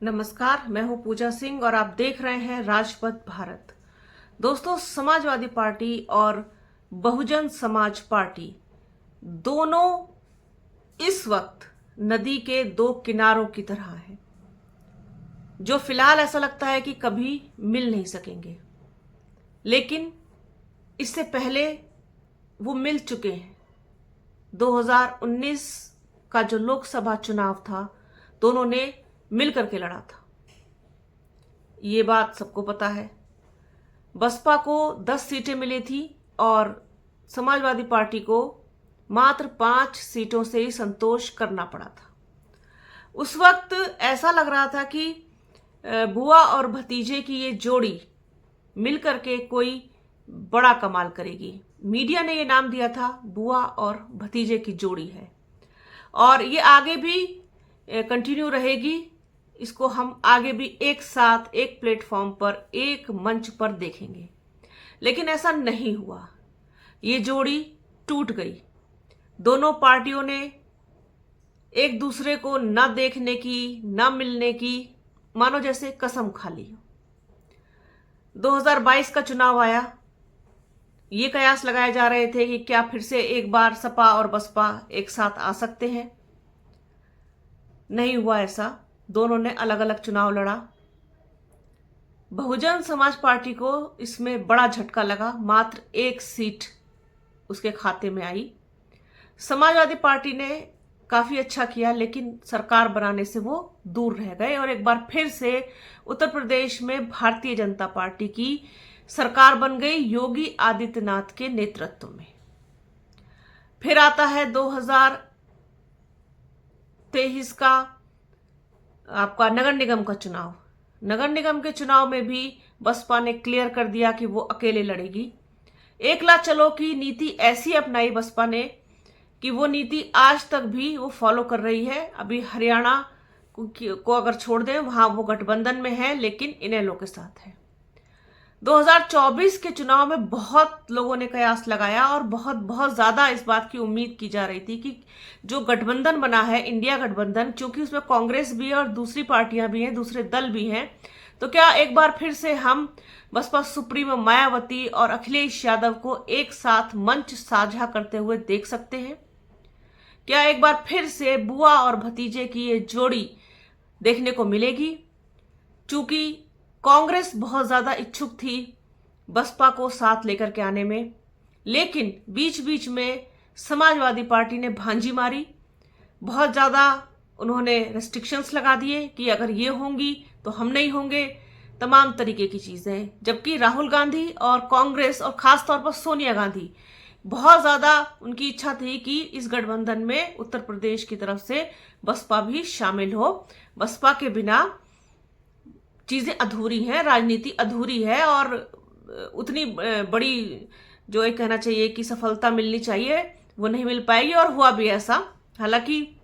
नमस्कार, मैं हूं पूजा सिंह और आप देख रहे हैं राजपथ भारत। दोस्तों, समाजवादी पार्टी और बहुजन समाज पार्टी दोनों इस वक्त नदी के दो किनारों की तरह हैं, जो फिलहाल ऐसा लगता है कि कभी मिल नहीं सकेंगे, लेकिन इससे पहले वो मिल चुके हैं। 2019 का जो लोकसभा चुनाव था, दोनों ने मिल करके लड़ा था। ये बात सबको पता है। बसपा को 10 सीटें मिली थी और समाजवादी पार्टी को मात्र 5 सीटों से ही संतोष करना पड़ा था। उस वक्त ऐसा लग रहा था कि बुआ और भतीजे की ये जोड़ी मिल करके कोई बड़ा कमाल करेगी। मीडिया ने ये नाम दिया था बुआ और भतीजे की जोड़ी है, और ये आगे भी कंटिन्यू रहेगी। इसको हम आगे भी एक साथ एक प्लेटफॉर्म पर, एक मंच पर देखेंगे, लेकिन ऐसा नहीं हुआ। ये जोड़ी टूट गई। दोनों पार्टियों ने एक दूसरे को न देखने की, न मिलने की, मानो जैसे कसम खा ली हो। 2022 का चुनाव आया, ये कयास लगाए जा रहे थे कि क्या फिर से एक बार सपा और बसपा एक साथ आ सकते हैं। नहीं हुआ ऐसा। दोनों ने अलग अलग चुनाव लड़ा। बहुजन समाज पार्टी को इसमें बड़ा झटका लगा, मात्र 1 सीट उसके खाते में आई। समाजवादी पार्टी ने काफी अच्छा किया, लेकिन सरकार बनाने से वो दूर रह गए और एक बार फिर से उत्तर प्रदेश में भारतीय जनता पार्टी की सरकार बन गई योगी आदित्यनाथ के नेतृत्व में। फिर आता है 2023 का आपका नगर निगम का चुनाव। नगर निगम के चुनाव में भी बसपा ने क्लियर कर दिया कि वो अकेले लड़ेगी। एकला चलो की नीति ऐसी अपनाई बसपा ने कि वो नीति आज तक भी वो फॉलो कर रही है। अभी हरियाणा को अगर छोड़ दें, वहां वो गठबंधन में है, लेकिन इनेलो के साथ है। 2024 के चुनाव में बहुत लोगों ने कयास लगाया और बहुत ज्यादा इस बात की उम्मीद की जा रही थी कि जो गठबंधन बना है, इंडिया गठबंधन, क्योंकि उसमें कांग्रेस भी है और दूसरी पार्टियां भी हैं, दूसरे दल भी हैं, तो क्या एक बार फिर से हम बसपा सुप्रीमो मायावती और अखिलेश यादव को एक साथ मंच साझा करते हुए देख सकते हैं? क्या एक बार फिर से बुआ और भतीजे की ये जोड़ी देखने को मिलेगी? चूंकि कांग्रेस बहुत ज्यादा इच्छुक थी बसपा को साथ लेकर के आने में, लेकिन बीच बीच में समाजवादी पार्टी ने भांजी मारी। बहुत ज्यादा उन्होंने रेस्ट्रिक्शंस लगा दिए कि अगर ये होंगी तो हम नहीं होंगे, तमाम तरीके की चीजें। जबकि राहुल गांधी और कांग्रेस और खासतौर पर सोनिया गांधी, बहुत ज्यादा उनकी इच्छा थी कि इस गठबंधन में उत्तर प्रदेश की तरफ से बसपा भी शामिल हो। बसपा के बिना चीजें अधूरी हैं, राजनीति अधूरी है, और उतनी बड़ी जो एक कहना चाहिए कि सफलता मिलनी चाहिए वो नहीं मिल पाएगी। और हुआ भी ऐसा। हालांकि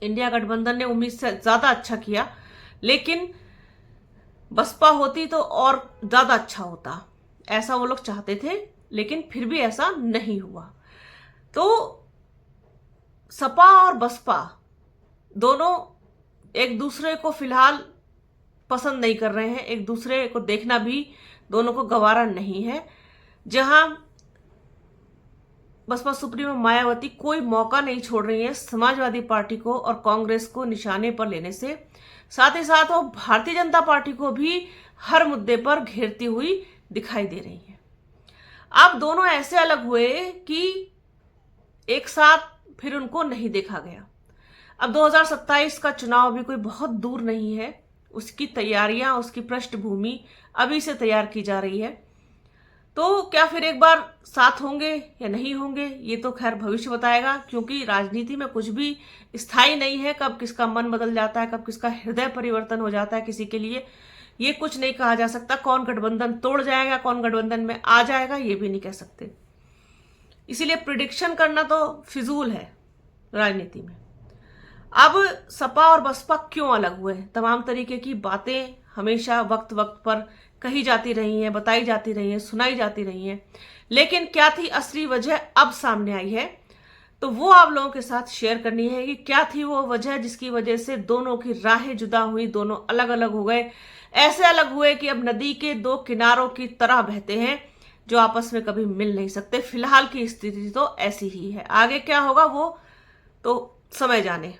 इंडिया गठबंधन ने उम्मीद से ज्यादा अच्छा किया, लेकिन बसपा होती तो और ज्यादा अच्छा होता, ऐसा वो लोग चाहते थे, लेकिन फिर भी ऐसा नहीं हुआ। तो सपा और बसपा दोनों एक दूसरे को फिलहाल पसंद नहीं कर रहे हैं, एक दूसरे को देखना भी दोनों को गवारा नहीं है। जहां बसपा सुप्रीमो मायावती कोई मौका नहीं छोड़ रही है समाजवादी पार्टी को और कांग्रेस को निशाने पर लेने से, साथ ही साथ वो भारतीय जनता पार्टी को भी हर मुद्दे पर घेरती हुई दिखाई दे रही है। अब दोनों ऐसे अलग हुए कि एक साथ फिर उनको नहीं देखा गया। अब 2027 का चुनाव भी कोई बहुत दूर नहीं है। उसकी तैयारियां, उसकी पृष्ठभूमि अभी से तैयार की जा रही है। तो क्या फिर एक बार साथ होंगे या नहीं होंगे, ये तो खैर भविष्य बताएगा, क्योंकि राजनीति में कुछ भी स्थायी नहीं है। कब किसका मन बदल जाता है, कब किसका हृदय परिवर्तन हो जाता है किसी के लिए, ये कुछ नहीं कहा जा सकता। कौन गठबंधन तोड़ जाएगा, कौन गठबंधन में आ जाएगा, ये भी नहीं कह सकते। इसीलिए प्रिडिक्शन करना तो फिजूल है राजनीति में। अब सपा और बसपा क्यों अलग हुए? तमाम तरीके की बातें हमेशा वक्त वक्त पर कही जाती रही हैं, बताई जाती रही हैं, सुनाई जाती रही हैं, लेकिन क्या थी असली वजह अब सामने आई है। तो वो आप लोगों के साथ शेयर करनी है कि क्या थी वो वजह जिसकी वजह से दोनों की राहें जुदा हुई, दोनों अलग अलग हो गए, ऐसे अलग हुए कि अब नदी के दो किनारों की तरह बहते हैं जो आपस में कभी मिल नहीं सकते। फिलहाल की स्थिति तो ऐसी ही है, आगे क्या होगा वो तो समय जाने।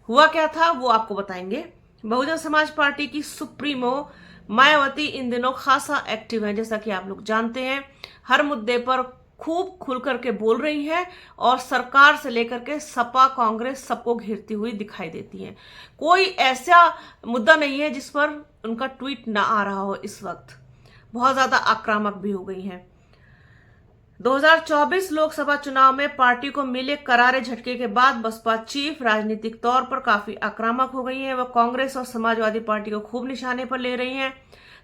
हुआ क्या था वो आपको बताएंगे। बहुजन समाज पार्टी की सुप्रीमो मायावती इन दिनों खासा एक्टिव है, जैसा कि आप लोग जानते हैं। हर मुद्दे पर खूब खुल करके बोल रही है और सरकार से लेकर के सपा कांग्रेस सबको घेरती हुई दिखाई देती है। कोई ऐसा मुद्दा नहीं है जिस पर उनका ट्वीट ना आ रहा हो। इस वक्त बहुत ज्यादा आक्रामक भी हो गई हैं। 2024 लोकसभा चुनाव में पार्टी को मिले करारे झटके के बाद बसपा चीफ राजनीतिक तौर पर काफी आक्रामक हो गई हैं। वह कांग्रेस और समाजवादी पार्टी को खूब निशाने पर ले रही हैं,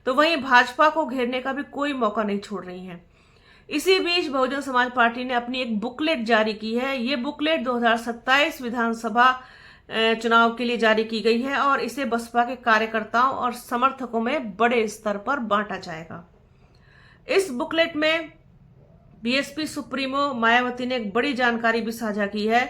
तो वहीं भाजपा को घेरने का भी कोई मौका नहीं छोड़ रही हैं। इसी बीच बहुजन समाज पार्टी ने अपनी एक बुकलेट जारी की है। ये बुकलेट 2027 विधानसभा चुनाव के लिए जारी की गई है और इसे बसपा के कार्यकर्ताओं और समर्थकों में बड़े स्तर पर बांटा जाएगा। इस बुकलेट में बीएसपी सुप्रीमो मायावती ने एक बड़ी जानकारी भी साझा की है।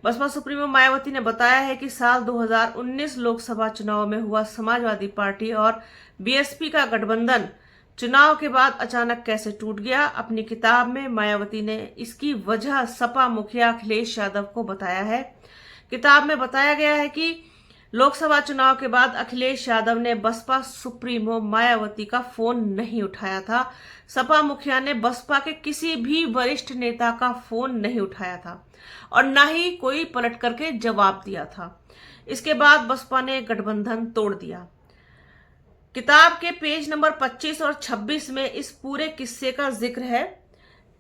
बसपा सुप्रीमो मायावती ने बताया है कि साल 2019 लोकसभा चुनाव में हुआ समाजवादी पार्टी और बीएसपी का गठबंधन चुनाव के बाद अचानक कैसे टूट गया। अपनी किताब में मायावती ने इसकी वजह सपा मुखिया अखिलेश यादव को बताया है। किताब में बताया गया है कि लोकसभा चुनाव के बाद अखिलेश यादव ने बसपा सुप्रीमो मायावती का फोन नहीं उठाया था। सपा मुखिया ने बसपा के किसी भी वरिष्ठ नेता का फोन नहीं उठाया था और न ही कोई पलट करके जवाब दिया था। इसके बाद बसपा ने गठबंधन तोड़ दिया। किताब के पेज नंबर 25 और 26 में इस पूरे किस्से का जिक्र है।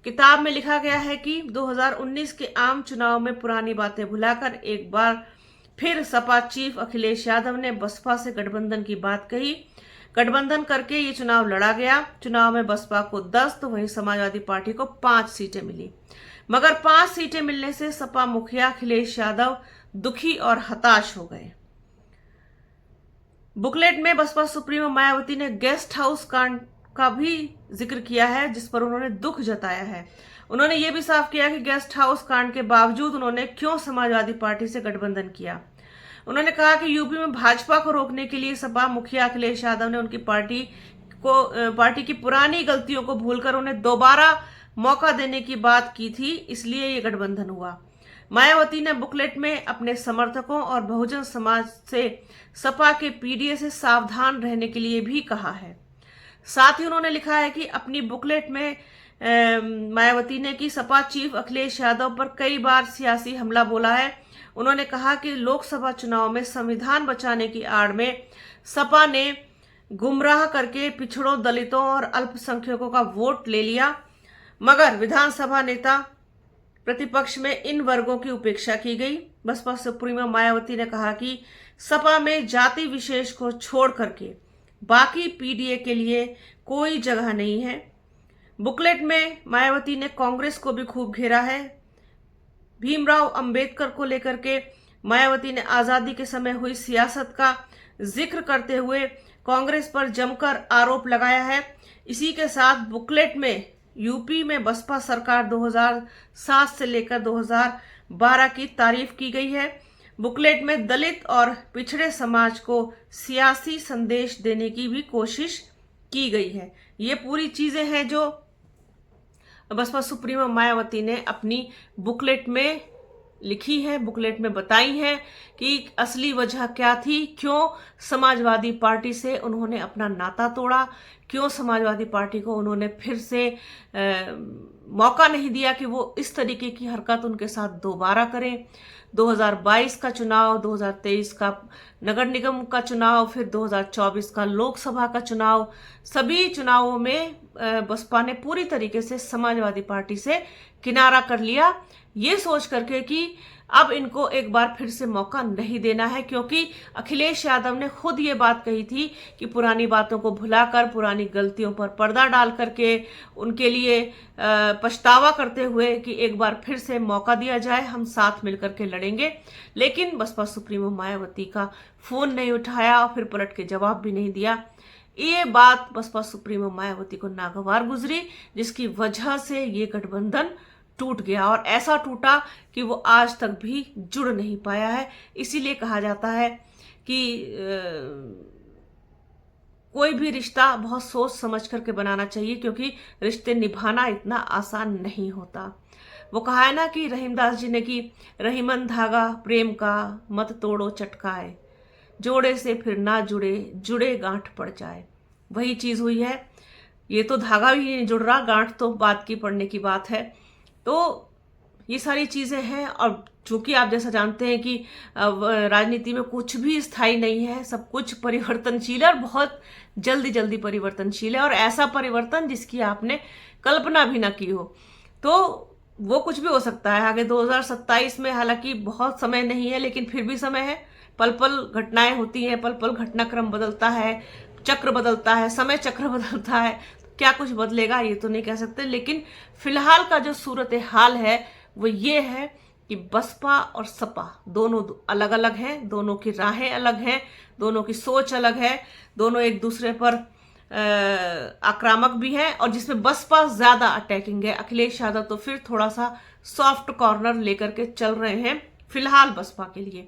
किताब में लिखा गया है कि 2019 के आम चुनाव में पुरानी बातें भुलाकर एक बार फिर सपा चीफ अखिलेश यादव ने बसपा से गठबंधन की बात कही। गठबंधन करके ये चुनाव लड़ा गया। चुनाव में बसपा को 10 तो वहीं समाजवादी पार्टी को 5 सीटें मिली, मगर 5 सीटें मिलने से सपा मुखिया अखिलेश यादव दुखी और हताश हो गए। बुकलेट में बसपा सुप्रीमो मायावती ने गेस्ट हाउस कांड का भी जिक्र किया है, जिस पर उन्होंने दुख जताया है। उन्होंने ये भी साफ किया कि गेस्ट हाउस कांड के बावजूद उन्होंने क्यों समाजवादी पार्टी से गठबंधन किया। उन्होंने कहा कि यूपी में भाजपा को रोकने के लिए सपा मुखिया अखिलेश यादव ने उनकी पार्टी की पुरानी गलतियों को भूलकर उन्हें दोबारा मौका देने की बात की थी, इसलिए ये गठबंधन हुआ। मायावती ने बुकलेट में अपने समर्थकों और बहुजन समाज से सपा के पीडीए से सावधान रहने के लिए भी कहा है। साथ ही उन्होंने लिखा है कि अपनी बुकलेट में मायावती ने कि सपा चीफ अखिलेश यादव पर कई बार सियासी हमला बोला है। उन्होंने कहा कि लोकसभा चुनाव में संविधान बचाने की आड़ में सपा ने गुमराह करके पिछड़ों, दलितों और अल्पसंख्यकों का वोट ले लिया, मगर विधानसभा नेता प्रतिपक्ष में इन वर्गों की उपेक्षा की गई। बसपा सुप्रीमो मायावती ने कहा कि सपा में जाति विशेष को छोड़ करके बाकी पीडीए के लिए कोई जगह नहीं है। बुकलेट में मायावती ने कांग्रेस को भी खूब घेरा है। भीमराव अंबेडकर को लेकर के मायावती ने आजादी के समय हुई सियासत का जिक्र करते हुए कांग्रेस पर जमकर आरोप लगाया है। इसी के साथ बुकलेट में यूपी में बसपा सरकार 2007 से लेकर 2012 की तारीफ की गई है। बुकलेट में दलित और पिछड़े समाज को सियासी संदेश देने की भी कोशिश की गई है। ये पूरी चीजें हैं जो बसपा सुप्रीमो मायावती ने अपनी बुकलेट में लिखी है, बुकलेट में बताई है कि असली वजह क्या थी, क्यों समाजवादी पार्टी से उन्होंने अपना नाता तोड़ा, क्यों समाजवादी पार्टी को उन्होंने फिर से मौका नहीं दिया कि वो इस तरीके की हरकत उनके साथ दोबारा करें। 2022 का चुनाव, 2023 का नगर निगम का चुनाव, फिर 2024 का लोकसभा का चुनाव, सभी चुनावों में बसपा ने पूरी तरीके से समाजवादी पार्टी से किनारा कर लिया, ये सोच करके कि अब इनको एक बार फिर से मौका नहीं देना है, क्योंकि अखिलेश यादव ने खुद ये बात कही थी कि पुरानी बातों को भुलाकर, पुरानी गलतियों पर पर्दा डाल करके उनके लिए पछतावा करते हुए कि एक बार फिर से मौका दिया जाए, हम साथ मिलकर के लड़ेंगे। लेकिन बसपा सुप्रीमो मायावती का फोन नहीं उठाया और फिर पलट के जवाब भी नहीं दिया। ये बात बसपा सुप्रीमो मायावती को नागवार गुजरी, जिसकी वजह से ये गठबंधन टूट गया और ऐसा टूटा कि वो आज तक भी जुड़ नहीं पाया है। इसीलिए कहा जाता है कि कोई भी रिश्ता बहुत सोच समझ करके बनाना चाहिए, क्योंकि रिश्ते निभाना इतना आसान नहीं होता। वो कहा है ना कि रहीमदास जी ने कि रहीमन धागा प्रेम का मत तोड़ो चटकाए, जोड़े से फिर ना जुड़े जुड़े गांठ पड़ जाए। वही चीज हुई है। ये तो धागा भी नहीं जुड़ रहा, गांठ तो बात की पड़ने की बात है। तो ये सारी चीजें हैं। और चूंकि आप जैसा जानते हैं कि राजनीति में कुछ भी स्थायी नहीं है, सब कुछ परिवर्तनशील है और बहुत जल्दी जल्दी परिवर्तनशील है, और ऐसा परिवर्तन जिसकी आपने कल्पना भी ना की हो। तो वो कुछ भी हो सकता है आगे 2027 में। हालांकि बहुत समय नहीं है, लेकिन फिर भी समय है। पल पल घटनाएं होती हैं, पल पल घटनाक्रम बदलता है, चक्र बदलता है, समय चक्र बदलता है। क्या कुछ बदलेगा ये तो नहीं कह सकते, लेकिन फिलहाल का जो सूरत हाल है वो ये है कि बसपा और सपा दोनों अलग अलग हैं, दोनों की राहें अलग हैं, दोनों की सोच अलग है, दोनों एक दूसरे पर आक्रामक भी है। और जिसमें बसपा ज्यादा अटैकिंग है, अखिलेश यादव तो फिर थोड़ा सा सॉफ्ट कॉर्नर लेकर के चल रहे हैं फिलहाल बसपा के लिए।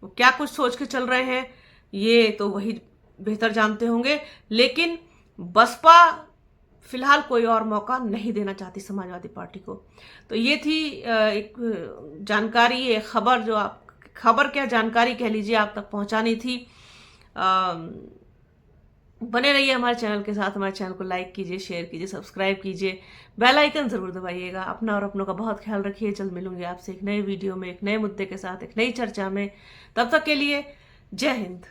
वो क्या कुछ सोच के चल रहे हैं ये तो वही बेहतर जानते होंगे, लेकिन बसपा फिलहाल कोई और मौका नहीं देना चाहती समाजवादी पार्टी को। तो ये थी एक जानकारी, एक खबर जो आप खबर क्या जानकारी कह लीजिए आप तक पहुंचानी थी। बने रहिए हमारे चैनल के साथ। हमारे चैनल को लाइक कीजिए, शेयर कीजिए, सब्सक्राइब कीजिए, बेल आइकन जरूर दबाइएगा। अपना और अपनों का बहुत ख्याल रखिए। जल्द मिलूंगी आपसे एक नए वीडियो में, एक नए मुद्दे के साथ, एक नई चर्चा में। तब तक के लिए जय हिंद।